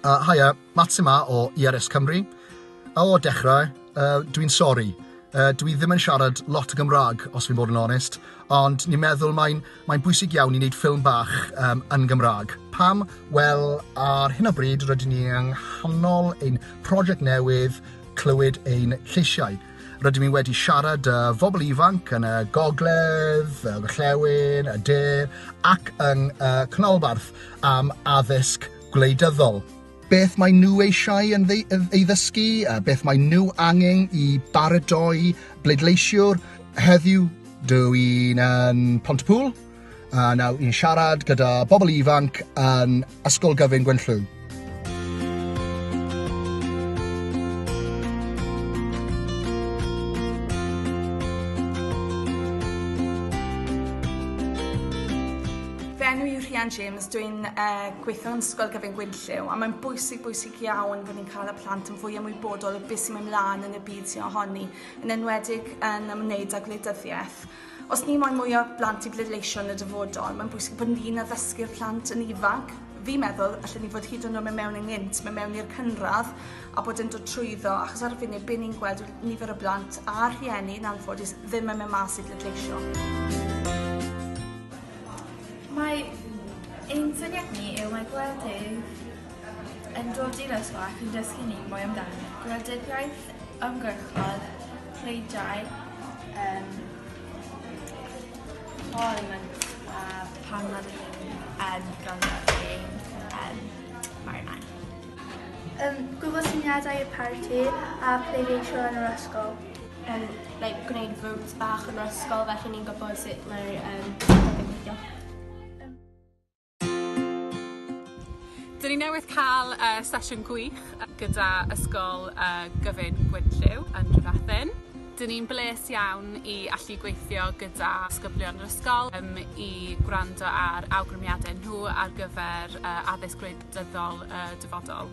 Haia, Mats yma o IRS Cymru. O dechrau, dwi'n sori. Dwi ddim yn siarad lot o Gymraeg, os fi'n bod yn onest, ond ni'n meddwl mae'n bwysig iawn i wneud ffilm bach yn Gymraeg. Pam? Wel, ar hyn o bryd rydyn ni yng nghanol ein prosiect newydd clywed ein lleisiau. Rydym ni wedi siarad bobl ifanc yn y gogledd, y gorllewin, y de, ac yng canolbarth am addysg gwleidyddol. Beth mae nhw eisiau yn ei ddysgu, beth mae nhw angen i baratoi bleidleisiwr. Heddiw, dwi'n yn Pontypool, nawr ni'n siarad gyda bobl ifanc yn Ysgol Gyfun Gwynllyw. Enw yw Rhian James, dwi'n gweithio yn Ysgol Gyfun Gwynllyw, a mae'n bwysig iawn bod ni'n cael y plant yn fwy ymwybodol o beth sy'n mynd mlaen yn y byd sy'n ohoni, yn enwedig yn ymwneud â gwleidyddiaeth. Os ni moyn mwy o blant i bleidleisio yn y dyfodol, mae'n bwysig bod ni'n addysgu'r plant yn ifanc. Fi'n meddwl allan ni fod hyd yn oed mewn ynghynt, mewn i'r cynradd, a bod yn dod trwyddo, achos ar y funud be ni'n gweld nifer o blant a rhieni yn anffodus ddim yn mynd mas i bleidleisio. Mae ein syniad ni yw mae gwledydd yn dod i'r ysgol ac yn dysgu ni mwy amdano gwleidyddiaeth, ymgyrchol, pleidiau, parliament a pan nad yn gwrando mae'r nain. Gwybod syniadau y parti a pleidleisio yn yr ysgol. Gwneud votes bach yn yr ysgol, felly ni'n gwybod sut mae'r gweithio. Dyn ni newydd cael sesiwn gwych gyda Ysgol Gyfun Gwynllyw yn Rhyfethyn. Dyn ni'n bles iawn i allu gweithio gyda ysgyblion yr ysgol i gwrando ar awgrymiadau nhw ar gyfer addysg gwleidyddol dyfodol.